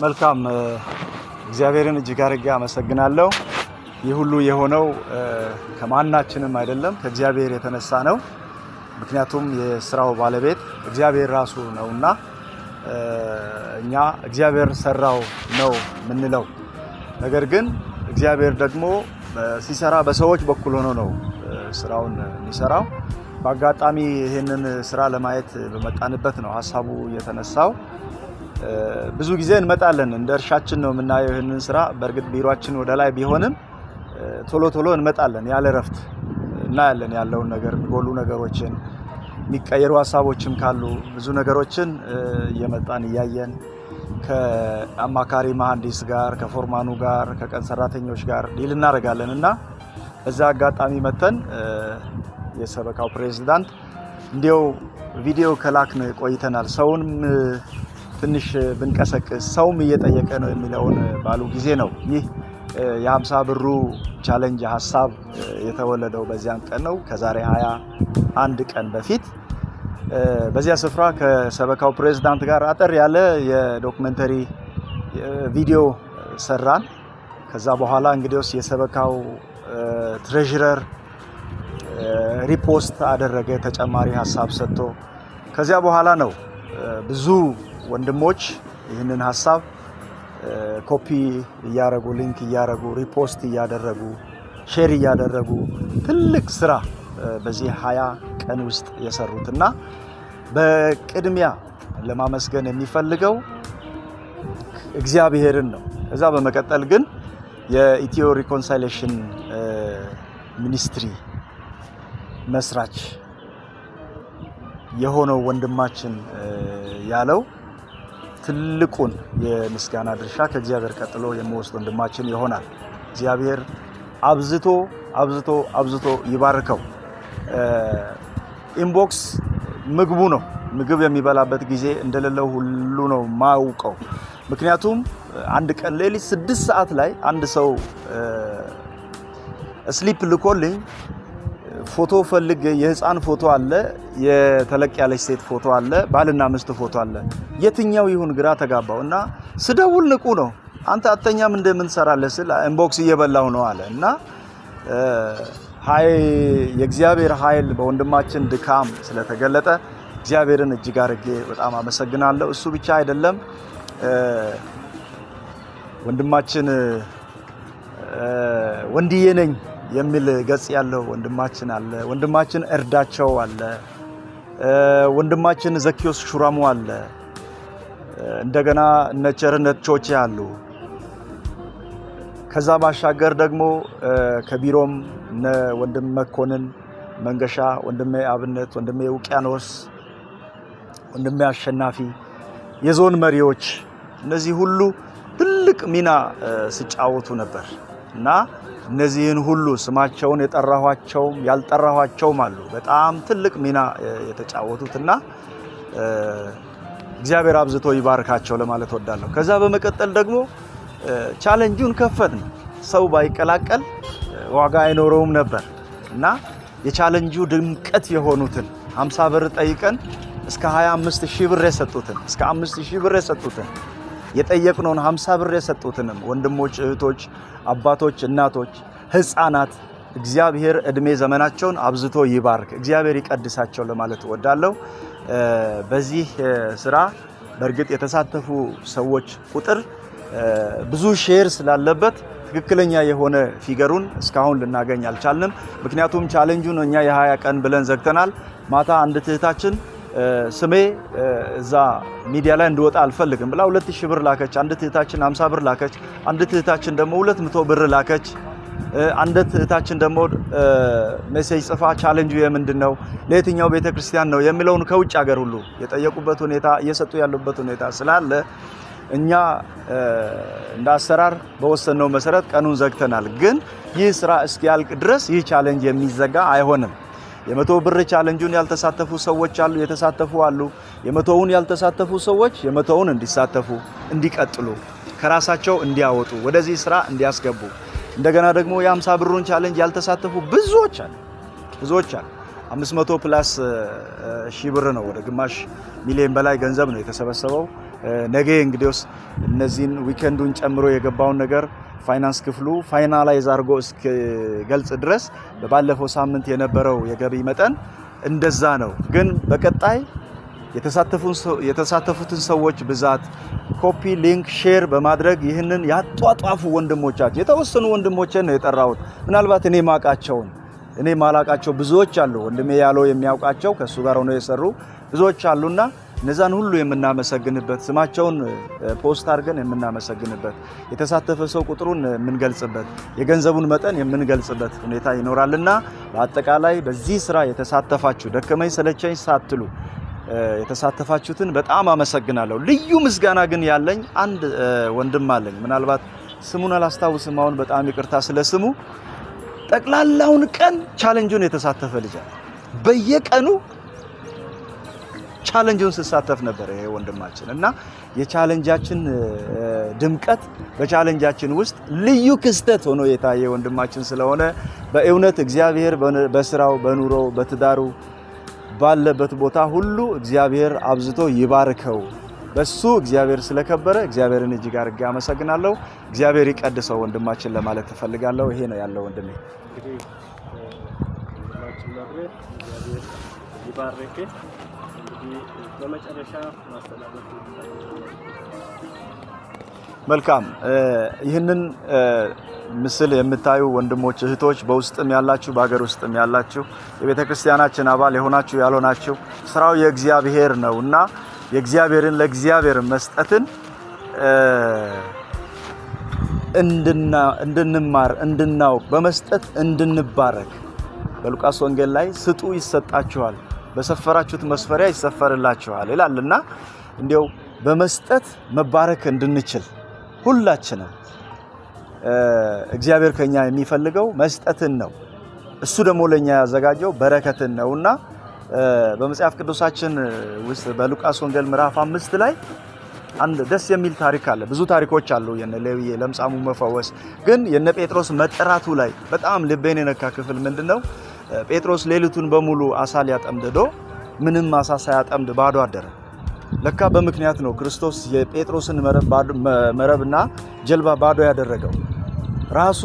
መልካም እግዚአብሔርን እጅግ አድርጌ አመሰግናለሁ። ይህ ሁሉ የሆነው ከማናችንም አይደለም ከእግዚአብሔር የተነሳ ነው። ምክንያቱም የስራው ባለቤት እግዚአብሔር ራሱ ነውና እኛ እግዚአብሔር ሰራው ነው ምንለው። ነገር ግን እግዚአብሔር ደግሞ ሲሰራ በሰዎች በኩል ሆኖ ነው ስራውን የሚሰራው። በአጋጣሚ ይሄንን ስራ ለማየት በመጣንበት ነው ሐሳቡ የተነሳው። ብዙ ጊዜ እንመጣለን፣ እንደ እርሻችን ነው የምናየው ይሄንን ስራ። በእርግጥ ቢሮአችን ወደ ላይ ቢሆንም ቶሎ እንመጣለን ያለ ረፍት እናያለን። ያለውን ነገር የሚጎሉ ነገሮችን የሚቀየሩ ሐሳቦችም ካሉ ብዙ ነገሮችን እየመጣን እያየን ከአማካሪ መሐንዲስ ጋር ከፎርማኑ ጋር ከቀን ሰራተኞች ጋር ዲል እናደርጋለንና በዛ አጋጣሚ መተን የሰበካው ፕሬዝዳንት እንዲው ቪዲዮ ከላክን ቆይተናል። ሰውንም ትንሽ ብንቀሰቅስ ሰውም እየጠየቀ ነው የሚለውን ባሉ ጊዜ ነው ይህ የ50 ብሩ ቻሌንጅ ሐሳብ የተወለደው። በዚያን ቀን ነው ከዛሬ 21 ቀን በፊት በዚያ ስፍራ ከሰበካው ፕሬዝዳንት ጋር አጠር ያለ የዶክመንተሪ ቪዲዮ ሰራን። ከዛ በኋላ እንግዲህስ የሰበካው ትሬዥረር ሪፖስት አደረገ ተጨማሪ ሐሳብ ሰጥቶ። ከዚያ በኋላ ነው ብዙ ወንድሞች ይህንን ሐሳብ ኮፒ እያረጉ ሊንክ እያረጉ ሪፖስት እያደረጉ ሼር እያደረጉ ትልቅ ስራ በዚህ 20 ቀን ውስጥ የሰሩትና በቅድሚያ ለማመስገን የሚፈልገው እግዚአብሔርን ነው። ከዛ በመቀጠል ግን የኢትዮ ሪኮንሳይሌሽን ሚኒስትሪ መስራች የሆነው ወንድማችን ያለው ትልቁን የምስጋና ድርሻ ከእግዚአብሔር ቀጥሎ የሚወስድ ወንድማችን ይሆናል። እግዚአብሔር አብዝቶ ይባርከው። ኢንቦክስ ምግቡ ነው። ምግብ የሚበላበት ጊዜ እንደሌለው ሁሉ ነው ማውቀው። ምክንያቱም አንድ ቀን ሌሊት 6 ሰዓት ላይ አንድ ሰው ስሊፕ ልኮልኝ ፎቶ ፈልግ የህፃን ፎቶ አለ፣ የተለቅ ያለች ሴት ፎቶ አለ፣ ባልና ሚስት ፎቶ አለ። የትኛው ይሁን ግራ ተጋባውና ስደውል ንቁ ነው። አንተ አተኛም እንደምን ሰራለህ ስል ኢንቦክስ እየበላው ነው አለ። እና የእግዚአብሔር ኃይል በወንድማችን ድካም ስለተገለጠ እግዚአብሔርን እጅግ አድርጌ በጣም አመሰግናለሁ። እሱ ብቻ አይደለም፣ ወንድማችን ወንድዬ ነኝ የሚል ገጽ ያለው ወንድማችን አለ። ወንድማችን እርዳቸው አለ። ወንድማችን ዘኪዮስ ሹራሙ አለ። እንደገና እነ ቸርነት ቾቼ አሉ። ከዛ ባሻገር ደግሞ ከቢሮም እነ ወንድም መኮንን መንገሻ፣ ወንድሜ አብነት፣ ወንድሜ ውቅያኖስ፣ ወንድሜ አሸናፊ፣ የዞን መሪዎች፣ እነዚህ ሁሉ ትልቅ ሚና ሲጫወቱ ነበር እና እነዚህን ሁሉ ስማቸውን የጠራኋቸውም ያልጠራኋቸውም አሉ በጣም ትልቅ ሚና የተጫወቱትና እግዚአብሔር አብዝቶ ይባርካቸው ለማለት ወዳለሁ። ከዛ በመቀጠል ደግሞ ቻሌንጁን ከፈትን። ሰው ባይቀላቀል ዋጋ አይኖረውም ነበር እና የቻሌንጁ ድምቀት የሆኑትን 50 ብር ጠይቀን እስከ 25000 ብር የሰጡትን እስከ 5000 ብር የሰጡትን የጠየቅነውን 50 ብር የሰጡትንም ወንድሞች፣ እህቶች፣ አባቶች፣ እናቶች፣ ህፃናት እግዚአብሔር እድሜ ዘመናቸውን አብዝቶ ይባርክ፣ እግዚአብሔር ይቀድሳቸው ለማለት ወዳለሁ። በዚህ ስራ በእርግጥ የተሳተፉ ሰዎች ቁጥር ብዙ ሼር ስላለበት ትክክለኛ የሆነ ፊገሩን እስካሁን ልናገኝ አልቻልንም። ምክንያቱም ቻሌንጁን እኛ የ20 ቀን ብለን ዘግተናል። ማታ አንድ እህታችን ስሜ እዛ ሚዲያ ላይ እንድወጣ አልፈልግም ብላ 2000 ብር ላከች። አንድ እህታችን 50 ብር ላከች። አንድ እህታችን ደግሞ 200 ብር ላከች። አንድ እህታችን ደግሞ ሜሴጅ ጽፋ ቻሌንጁ የምንድነው ለየትኛው ቤተክርስቲያን ነው የሚለውን ከውጭ ሀገር ሁሉ የጠየቁበት ሁኔታ እየሰጡ ያሉበት ሁኔታ ስላለ እኛ እንደ አሰራር በወሰነው መሰረት ቀኑን ዘግተናል። ግን ይህ ስራ እስኪያልቅ ድረስ ይህ ቻሌንጅ የሚዘጋ አይሆንም። የ100 ብር ቻሌንጁን ያልተሳተፉ ሰዎች አሉ፣ የተሳተፉ አሉ። የ100ውን ያልተሳተፉ ሰዎች የ100ውን እንዲሳተፉ እንዲቀጥሉ ከራሳቸው እንዲያወጡ ወደዚህ ስራ እንዲያስገቡ እንደገና ደግሞ የ50 ብሩን ቻሌንጅ ያልተሳተፉ ብዙዎች አሉ። 500 ፕላስ ሺህ ብር ነው፣ ወደ ግማሽ ሚሊዮን በላይ ገንዘብ ነው የተሰበሰበው። ነገ እንግዲህስ እነዚህን ዊኬንዱን ጨምሮ የገባውን ነገር ፋይናንስ ክፍሉ ፋይናላይዝ አድርጎ እስከ ገልጽ ድረስ ባለፈው ሳምንት የነበረው የገቢ መጠን እንደዛ ነው። ግን በቀጣይ የተሳተፉትን ሰዎች ብዛት ኮፒ ሊንክ ሼር በማድረግ ይህንን ያጧጧፉ ወንድሞቻችን የተወሰኑ ወንድሞችን ነው የጠራሁት። ምናልባት እኔ ማላቃቸው ብዙዎች አሉ። ወንድሜ ያለው የሚያውቃቸው ከሱ ጋር ሆነው የሰሩ ብዙዎች አሉና እነዛን ሁሉ የምናመሰግንበት ስማቸውን ፖስት አድርገን የምናመሰግንበት የተሳተፈ ሰው ቁጥሩን የምንገልጽበት የገንዘቡን መጠን የምንገልጽበት ሁኔታ ይኖራልና በአጠቃላይ በዚህ ስራ የተሳተፋችሁ ደከመኝ ሰለቸኝ ሳትሉ የተሳተፋችሁትን በጣም አመሰግናለሁ። ልዩ ምስጋና ግን ያለኝ አንድ ወንድም አለኝ። ምናልባት ስሙን አላስታውስም አሁን በጣም ይቅርታ ስለ ስሙ። ጠቅላላውን ቀን ቻሌንጁን የተሳተፈ ልጅ አለ። በየቀኑ ቻሌንጁን ሲሳተፍ ነበር ይሄ ወንድማችን እና የቻሌንጃችን ድምቀት በቻሌንጃችን ውስጥ ልዩ ክስተት ሆኖ የታየ ወንድማችን ስለሆነ በእውነት እግዚአብሔር በስራው በኑሮው በትዳሩ ባለበት ቦታ ሁሉ እግዚአብሔር አብዝቶ ይባርከው። በሱ እግዚአብሔር ስለከበረ እግዚአብሔርን እጅግ አድርጌ አመሰግናለሁ። እግዚአብሔር ይቀድሰው ወንድማችን ለማለት ተፈልጋለሁ። ይሄ ነው ያለው ወንድሜ። እንግዲህ ወንድማችን እግዚአብሔር ይባርክ። እንግዲህ በመጨረሻ ማስተላለፍ መልካም ይህንን ምስል የምታዩ ወንድሞች እህቶች በውስጥም ያላችሁ በአገር ውስጥም ያላችሁ የቤተክርስቲያናችን አባል የሆናችሁ ያልሆናችሁ ስራው የእግዚአብሔር ነውና የእግዚአብሔርን ለእግዚአብሔር መስጠትን እንድንማር እንድናውቅ በመስጠት እንድንባረክ በሉቃስ ወንጌል ላይ ስጡ ይሰጣችኋል በሰፈራችሁት መስፈሪያ ይሰፈርላችኋል ይላልና እንዲያው በመስጠት መባረክ እንድንችል ሁላችንም እግዚአብሔር ከኛ የሚፈልገው መስጠትን ነው። እሱ ደግሞ ለኛ ያዘጋጀው በረከትን ነውና በመጽሐፍ ቅዱሳችን ውስጥ በሉቃስ ወንጌል ምዕራፍ 5 ላይ አንድ ደስ የሚል ታሪክ አለ። ብዙ ታሪኮች አሉ የነ ሌዊ ለምጻሙ መፈወስ፣ ግን የነ ጴጥሮስ መጠራቱ ላይ በጣም ልቤን የነካ ክፍል ምንድነው? ጴጥሮስ ሌሊቱን በሙሉ አሳ ሊያጠምድ ሄዶ ምንም አሳ ሳያጠምድ ባዶ አደረ። ለካ በምክንያት ነው ክርስቶስ የጴጥሮስን መረብና ጀልባ ባዶ ያደረገው። ራሱ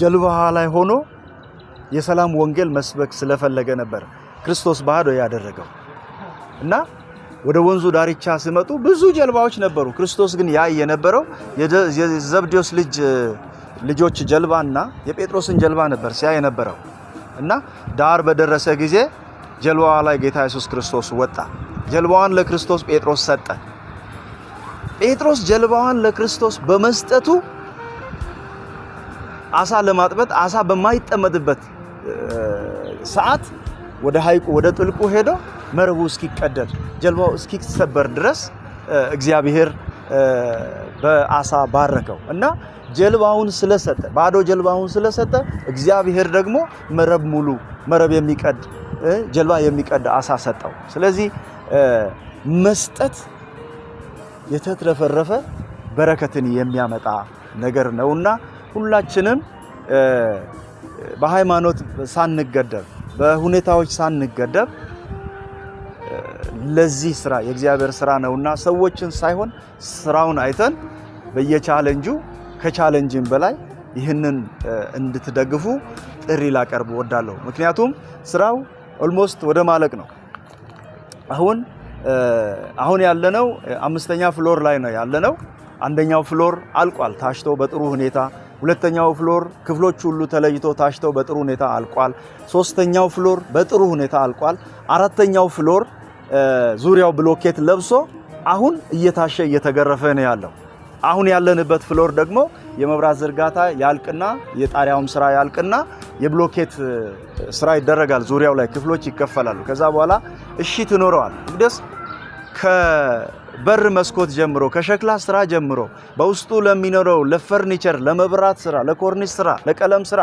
ጀልባ ላይ ሆኖ የሰላም ወንጌል መስበክ ስለፈለገ ነበር ክርስቶስ ባዶ ያደረገው እና ወደ ወንዙ ዳርቻ ሲመጡ ብዙ ጀልባዎች ነበሩ። ክርስቶስ ግን ያይ የነበረው የዘብዴዎስ ልጆች ጀልባና የጴጥሮስን ጀልባ ነበር ሲያይ የነበረው እና ዳር በደረሰ ጊዜ ጀልባዋ ላይ ጌታ ኢየሱስ ክርስቶስ ወጣ። ጀልባዋን ለክርስቶስ ጴጥሮስ ሰጠ። ጴጥሮስ ጀልባዋን ለክርስቶስ በመስጠቱ አሳ ለማጥመድ አሳ በማይጠመድበት ሰዓት ወደ ሐይቁ ወደ ጥልቁ ሄዶ መረቡ እስኪቀደድ ጀልባው እስኪሰበር ድረስ እግዚአብሔር በአሳ ባረከው እና ጀልባውን ስለሰጠ ባዶ ጀልባውን ስለሰጠ እግዚአብሔር ደግሞ መረብ የሚቀድ ጀልባ የሚቀድ አሳ ሰጠው። ስለዚህ መስጠት የተትረፈረፈ በረከትን የሚያመጣ ነገር ነውና ሁላችንም በሃይማኖት ሳንገደብ በሁኔታዎች ሳንገደብ ለዚህ ስራ የእግዚአብሔር ስራ ነውና ሰዎችን ሳይሆን ስራውን አይተን በየቻሌንጁ ከቻሌንጅም በላይ ይህንን እንድትደግፉ ጥሪ ላቀርብ ወዳለሁ። ምክንያቱም ስራው ኦልሞስት ወደ ማለቅ ነው። አሁን ያለነው 5ኛ ፍሎር ላይ ነው ያለነው። አንደኛው ፍሎር አልቋል ታሽቶ በጥሩ ሁኔታ። ሁለተኛው ፍሎር ክፍሎች ሁሉ ተለይቶ ታሽተው በጥሩ ሁኔታ አልቋል። 3ኛው ፍሎር በጥሩ ሁኔታ አልቋል። 4ኛው ፍሎር ዙሪያው ብሎኬት ለብሶ አሁን እየታሸ እየተገረፈ ነው ያለው። አሁን ያለንበት ፍሎር ደግሞ የመብራት ዝርጋታ ያልቅና የጣሪያውም ስራ ያልቅና የብሎኬት ስራ ይደረጋል። ዙሪያው ላይ ክፍሎች ይከፈላሉ። ከዛ በኋላ እሺት ይኖረዋል። እንግዲህ ከበር መስኮት ጀምሮ ከሸክላ ስራ ጀምሮ በውስጡ ለሚኖረው ለፈርኒቸር፣ ለመብራት ስራ፣ ለኮርኒስ ስራ፣ ለቀለም ስራ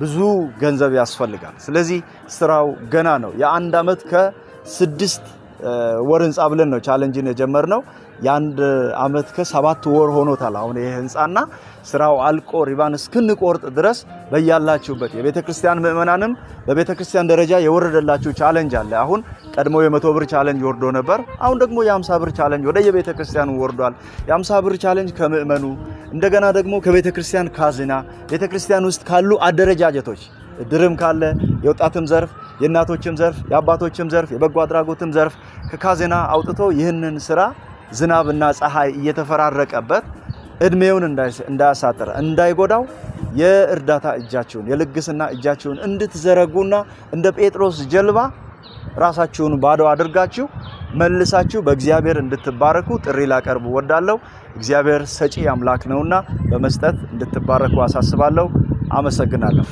ብዙ ገንዘብ ያስፈልጋል። ስለዚህ ስራው ገና ነው። የ1 ዓመት ከ6 ወር ህንጻ ብለን ነው ቻሌንጅን የጀመርነው። የአንድ ዓመት ከ7 ወር ሆኖታል አሁን ይሄ ህንጻና ስራው አልቆ ሪባን እስክንቆርጥ ድረስ በያላችሁበት የቤተክርስቲያን ምእመናንም በቤተክርስቲያን ደረጃ የወረደላችሁ ቻሌንጅ አለ። አሁን ቀድሞ የ100 ብር ቻሌንጅ ወርዶ ነበር። አሁን ደግሞ የ50 ብር ቻሌንጅ ወደ የቤተክርስቲያኑ ወርዷል። የ50 ብር ቻሌንጅ ከምእመኑ እንደገና ደግሞ ከቤተክርስቲያን ካዝና ቤተክርስቲያን ውስጥ ካሉ አደረጃጀቶች ድርም ካለ የወጣትም ዘርፍ የእናቶችም ዘርፍ የአባቶችም ዘርፍ የበጎ አድራጎትም ዘርፍ ከካዝና አውጥቶ ይህንን ስራ ዝናብና ፀሐይ እየተፈራረቀበት እድሜውን እንዳያሳጥር እንዳይጎዳው የእርዳታ እጃችሁን የልግስና እጃችሁን እንድትዘረጉና እንደ ጴጥሮስ ጀልባ ራሳችሁን ባዶ አድርጋችሁ መልሳችሁ በእግዚአብሔር እንድትባረኩ ጥሪ ላቀርብ ወዳለሁ። እግዚአብሔር ሰጪ አምላክ ነውና በመስጠት እንድትባረኩ አሳስባለሁ። አመሰግናለሁ።